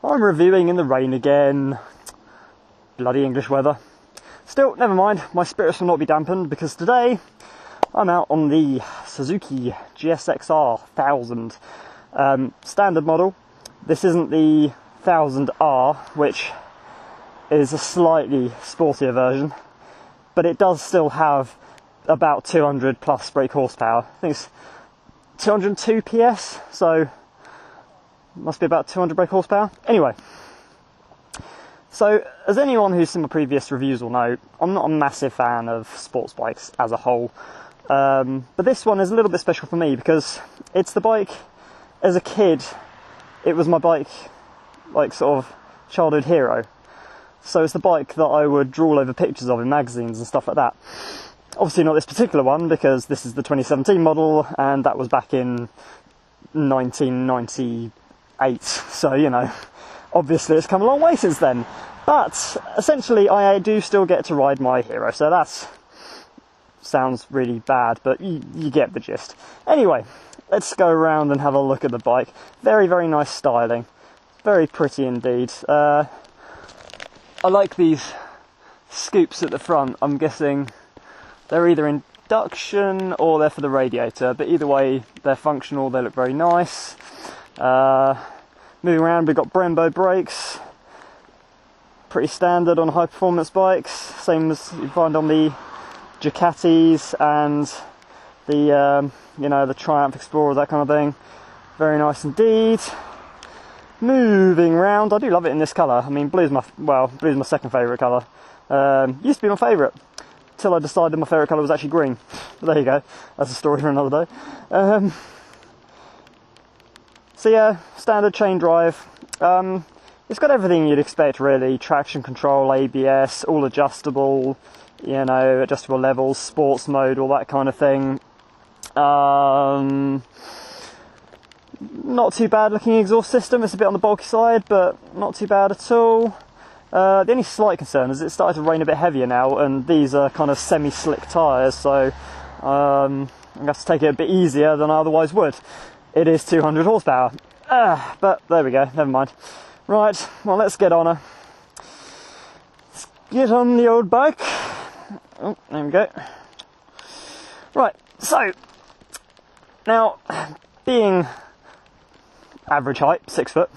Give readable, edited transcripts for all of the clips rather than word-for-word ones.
I'm reviewing in the rain again. Bloody English weather. Still, never mind, my spirits will not be dampened because today I'm out on the Suzuki GSXR1000 standard model. This isn't the 1000R, which is a slightly sportier version, but it does still have about 200 plus brake horsepower. I think it's 202 PS, so must be about 200 brake horsepower. Anyway, so as anyone who's seen my previous reviews will know, I'm not a massive fan of sports bikes as a whole, but this one is a little bit special for me because it's the bike. As a kid, it was my bike, like sort of childhood hero. So it's the bike that I would drool over pictures of in magazines and stuff like that. Obviously not this particular one because this is the 2017 model and that was back in 1998. So, you know, obviously it's come a long way since then. But essentially I do still get to ride my hero, so that sounds really bad, but you get the gist. Anyway, let's go around and have a look at the bike. Very, very nice styling. Very pretty indeed. I like these scoops at the front. I'm guessing they're either induction or they're for the radiator, but either way they're functional, they look very nice. Moving around, we've got Brembo Brakes, pretty standard on high performance bikes, same as you find on the Ducatis and the you know, the Triumph Explorer, that kind of thing. Very nice indeed. Moving around, I do love it in this colour. I mean, blue's my second favourite colour. Used to be my favourite, till I decided my favourite colour was actually green. But there you go, that's a story for another day. So yeah, standard chain drive. It's got everything you'd expect really. Traction control, ABS, all adjustable, you know, adjustable levels, sports mode, all that kind of thing. Not too bad looking exhaust system. It's a bit on the bulky side, but not too bad at all. The only slight concern is it's started to rain a bit heavier now, and these are kind of semi-slick tyres, so I'm going to have to take it a bit easier than I otherwise would. It is 200 horsepower, but there we go, never mind. Right, well, let's get on Let's get on the old bike. Oh, there we go. Right, so now, being average height, 6 foot,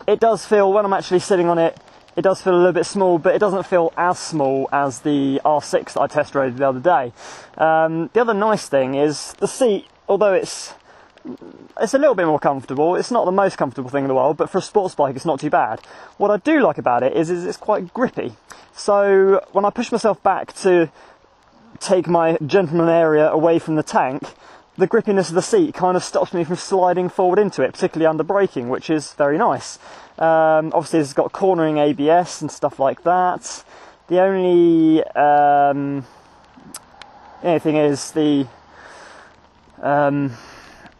it does feel, when I'm actually sitting on it, it does feel a little bit small, but it doesn't feel as small as the R6 that I test rode the other day. The other nice thing is the seat, although it's a little bit more comfortable, it's not the most comfortable thing in the world, but for a sports bike it's not too bad. What I do like about it is it's quite grippy. So when I push myself back to take my gentleman area away from the tank, the grippiness of the seat kind of stops me from sliding forward into it, particularly under braking, which is very nice. Obviously it's got cornering ABS and stuff like that. The only thing is the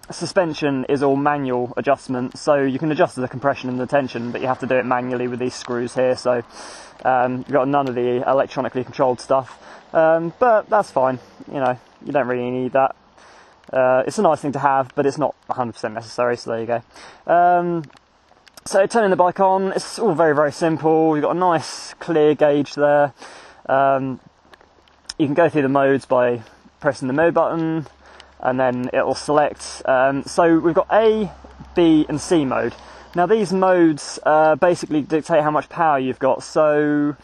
suspension is all manual adjustment, so you can adjust the compression and the tension, but you have to do it manually with these screws here, so you've got none of the electronically controlled stuff. But that's fine, you know, you don't really need that. It's a nice thing to have, but it's not 100% necessary, so there you go. So turning the bike on, it's all very, very simple. You've got a nice clear gauge there. You can go through the modes by pressing the mode button, and then it'll select. So we've got A, B and C mode. Now these modes basically dictate how much power you've got. So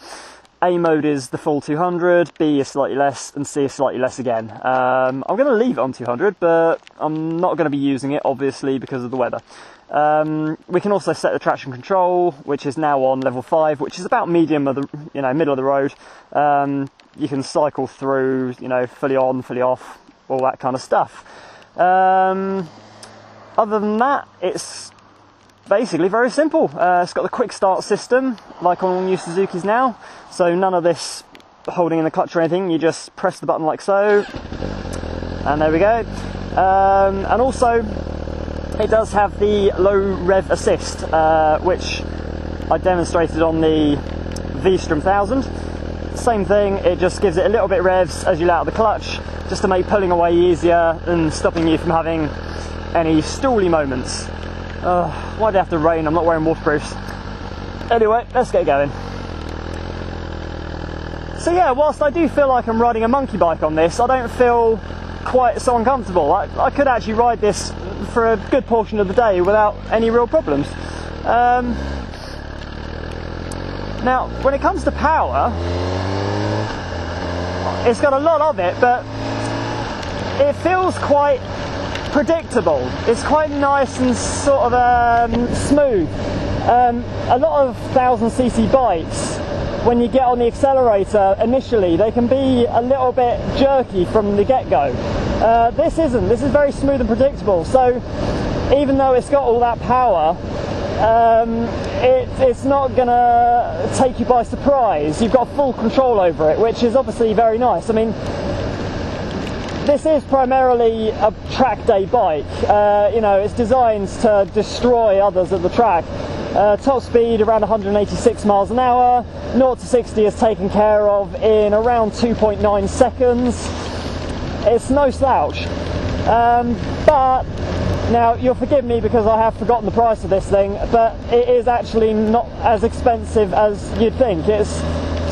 A mode is the full 200, B is slightly less, and C is slightly less again. I'm going to leave it on 200, but I'm not going to be using it, obviously, because of the weather. We can also set the traction control, which is now on level 5, which is about medium of the, you know, middle of the road. You can cycle through, you know, fully on, fully off, all that kind of stuff. Other than that, it's basically very simple. It's got the Quickstart System, like on all new Suzukis now, so none of this holding in the clutch or anything. You just press the button like so, and there we go. And also, it does have the low rev assist, which I demonstrated on the V-Strom 1000. Same thing, it just gives it a little bit of revs as you let out the clutch, just to make pulling away easier and stopping you from having any stally moments. Why do they have to rain? I'm not wearing waterproofs. Anyway, let's get going. So yeah, whilst I do feel like I'm riding a monkey bike on this, I don't feel quite so uncomfortable. I could actually ride this for a good portion of the day without any real problems. Now, when it comes to power, it's got a lot of it, but it feels quite predictable. It's quite nice and sort of smooth. A lot of 1000cc bikes, when you get on the accelerator initially, they can be a little bit jerky from the get-go. This isn't. This is very smooth and predictable. So even though it's got all that power, it's not going to take you by surprise. You've got full control over it, which is obviously very nice. I mean, this is primarily a track day bike. You know, it's designed to destroy others at the track. Top speed around 186 miles an hour. 0 to 60 is taken care of in around 2.9 seconds. It's no slouch. But now, you'll forgive me because I have forgotten the price of this thing, but it is actually not as expensive as you'd think.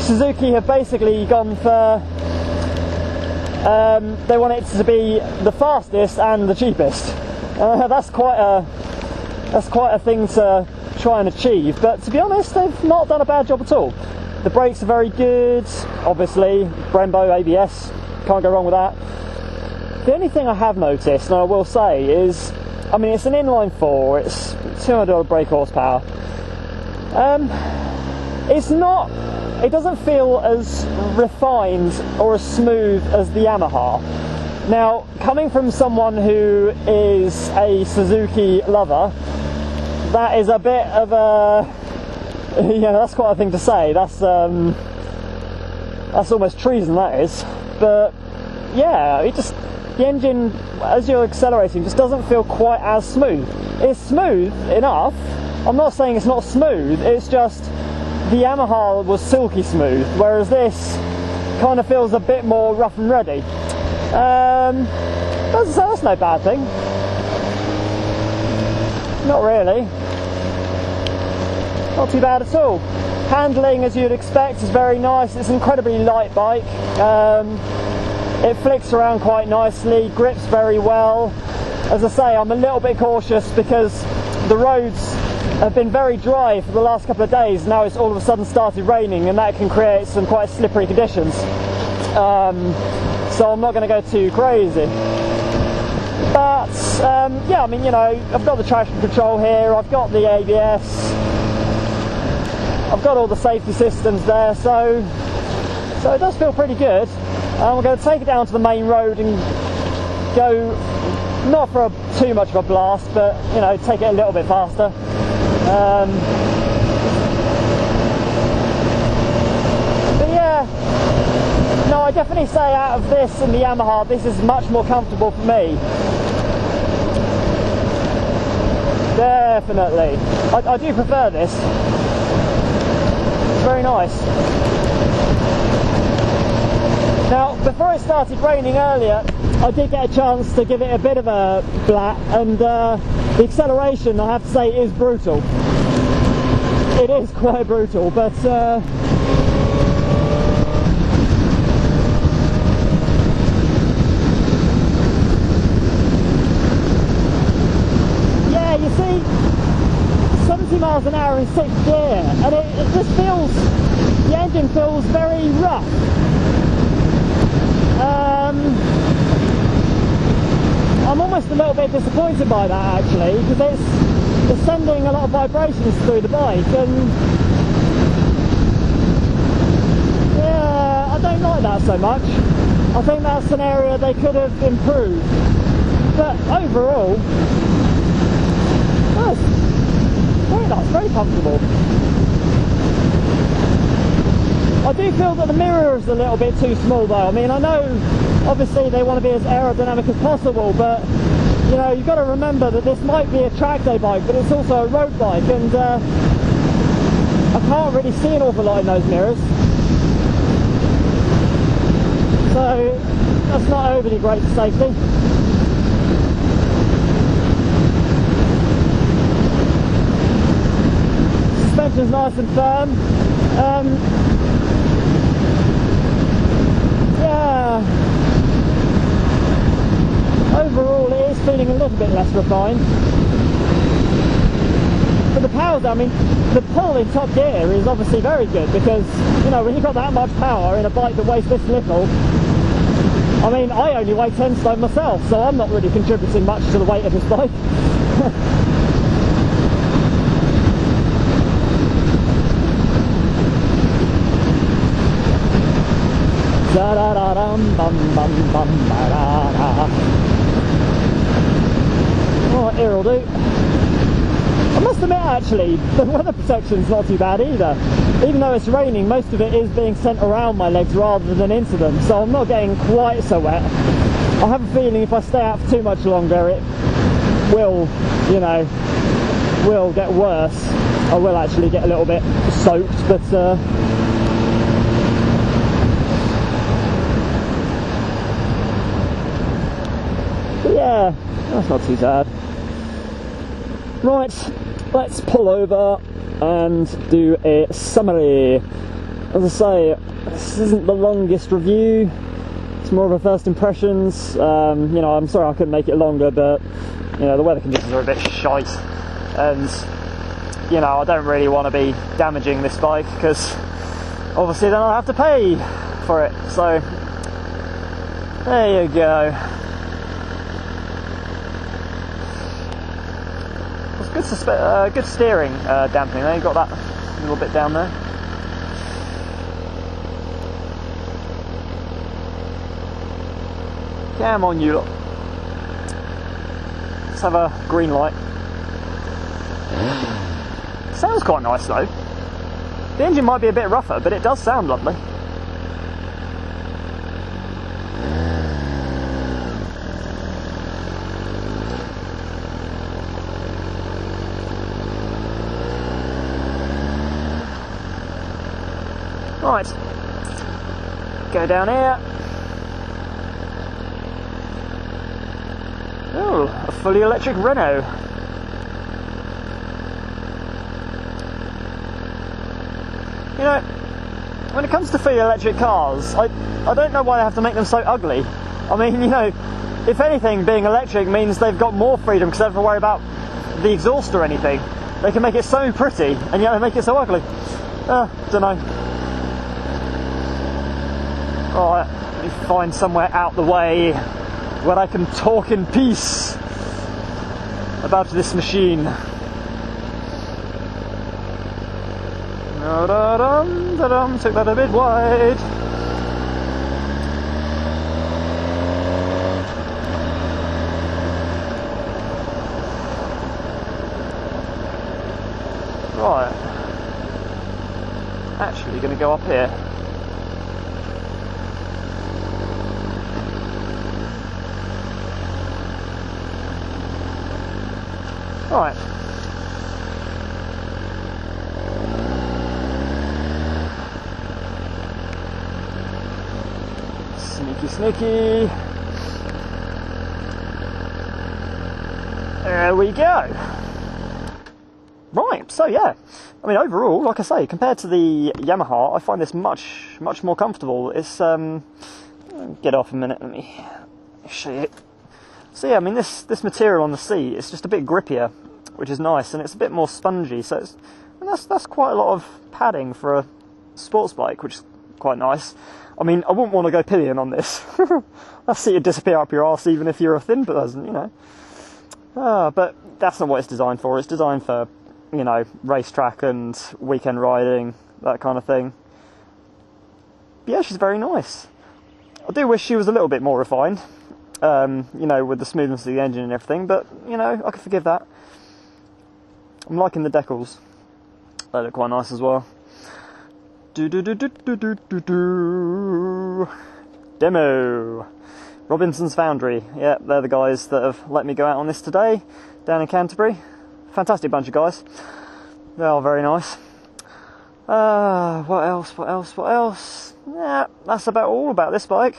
Suzuki have basically gone for, they want it to be the fastest and the cheapest. That's quite a thing to try and achieve, but to be honest, they've not done a bad job at all. The brakes are very good, obviously, Brembo ABS, can't go wrong with that. The only thing I have noticed, and I will say, is, I mean, it's an inline 4, it's 200 brake horsepower. It doesn't feel as refined or as smooth as the Yamaha. Now, coming from someone who is a Suzuki lover, that is a bit of a, yeah, that's quite a thing to say. That's almost treason, that is. But yeah, the engine, as you're accelerating, just doesn't feel quite as smooth. It's smooth enough. I'm not saying it's not smooth, it's just the Yamaha was silky smooth, whereas this kind of feels a bit more rough and ready. That's no bad thing. Not really. Not too bad at all. Handling, as you'd expect, is very nice. It's an incredibly light bike. It flicks around quite nicely, grips very well. As I say, I'm a little bit cautious because the roads have been very dry for the last couple of days. Now it's all of a sudden started raining, and that can create some quite slippery conditions. So I'm not going to go too crazy. But yeah, I mean, you know, I've got the traction control here, I've got the ABS, I've got all the safety systems there, so it does feel pretty good. I'm going to take it down to the main road and go, not for too much of a blast, but, you know, take it a little bit faster. But yeah, no, I definitely say out of this and the Yamaha, this is much more comfortable for me. Definitely. I do prefer this. It's very nice. Now, before it started raining earlier, I did get a chance to give it a bit of a flat, and the acceleration, I have to say, is brutal. It is quite brutal, but yeah, you see, 70 miles an hour in 6th gear, and it just feels, the engine feels very rough. I'm almost a little bit disappointed by that, actually, because it's sending a lot of vibrations through the bike, and yeah, I don't like that so much. I think that's an area they could have improved, but overall, that's very nice, very comfortable. I do feel that the mirror is a little bit too small though. I mean, I know obviously they want to be as aerodynamic as possible, but you know, you've got to remember that this might be a track day bike, but it's also a road bike, and I can't really see an awful lot in those mirrors. So that's not overly great for safety. suspension's nice and firm. Yeah, overall it is feeling a little bit less refined. But the power, I mean, the pull in top gear is obviously very good, because, you know, when you've got that much power in a bike that weighs this little, I mean, I only weigh 10 stone myself, so I'm not really contributing much to the weight of this bike. Right, here will do. I must admit, actually, the weather protection's not too bad either. Even though it's raining, most of it is being sent around my legs rather than into them, so I'm not getting quite so wet. I have a feeling if I stay out for too much longer, it will, you know, will get worse. I will actually get a little bit soaked, but yeah, that's not too bad. Right, let's pull over and do a summary. As I say, this isn't the longest review, it's more of a first impressions. You know, I'm sorry I couldn't make it longer, but, you know, the weather conditions are a bit shite, and, you know, I don't really want to be damaging this bike, because obviously then I'll have to pay for it, so there you go. Good steering dampening there, you got that little bit down there. Come on, you lot. Let's have a green light. Sounds quite nice though. The engine might be a bit rougher, but it does sound lovely. Right, go down here. Oh, a fully electric Renault. You know, when it comes to fully electric cars, I don't know why they have to make them so ugly. I mean, you know, if anything, being electric means they've got more freedom because they don't have to worry about the exhaust or anything. They can make it so pretty, and yet they make it so ugly. Don't know. Alright, let me find somewhere out the way where I can talk in peace about this machine. Da-dum, took that a bit wide. Right. Actually, going to go up here. Right. Sneaky, sneaky. There we go. Right, so yeah. I mean, overall, like I say, compared to the Yamaha, I find this much more comfortable. It's, get off a minute, let me show you. So yeah, I mean, this material on the seat, it's just a bit grippier, which is nice, and it's a bit more spongy, so it's, and that's quite a lot of padding for a sports bike, which is quite nice. I mean, I wouldn't want to go pillion on this. That seat would disappear up your arse even if you're a thin person, you know. But that's not what it's designed for. It's designed for, you know, racetrack and weekend riding, that kind of thing. But yeah, she's very nice. I do wish she was a little bit more refined. You know, with the smoothness of the engine and everything, but, you know, I can forgive that. I'm liking the decals. They look quite nice as well. Demo. Robinson's Foundry. Yeah, they're the guys that have let me go out on this today, down in Canterbury. Fantastic bunch of guys. They are very nice. What else? Yeah, that's about all about this bike.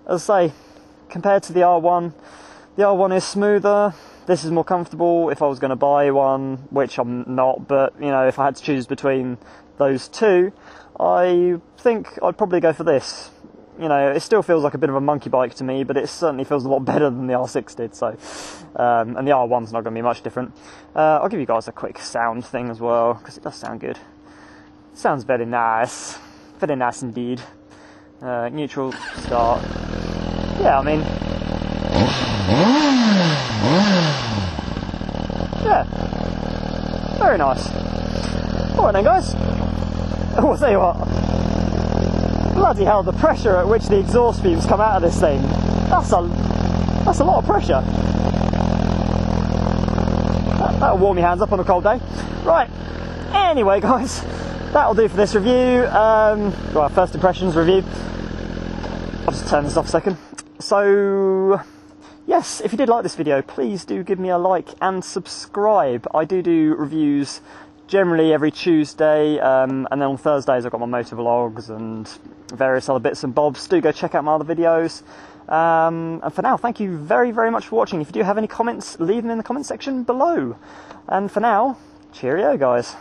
As I say, compared to the R1 is smoother, this is more comfortable if I was going to buy one, which I'm not, but you know, if I had to choose between those two, I think I'd probably go for this. You know, it still feels like a bit of a monkey bike to me, but it certainly feels a lot better than the R6 did, so, and the R1's not going to be much different. I'll give you guys a quick sound thing as well, because it does sound good. It sounds very nice indeed. Neutral start. Yeah, I mean, yeah, very nice. Alright then guys, I'll tell you what, bloody hell, the pressure at which the exhaust fumes come out of this thing, that's a lot of pressure. That'll warm your hands up on a cold day. Right, anyway guys, that'll do for this review. Well, first impressions review. I'll just turn this off a second. So, yes, if you did like this video, please do give me a like and subscribe. I do reviews generally every Tuesday, and then on Thursdays I've got my motor vlogs and various other bits and bobs. Do go check out my other videos. And for now, thank you very, very much for watching. If you do have any comments, leave them in the comment section below. And for now, cheerio guys.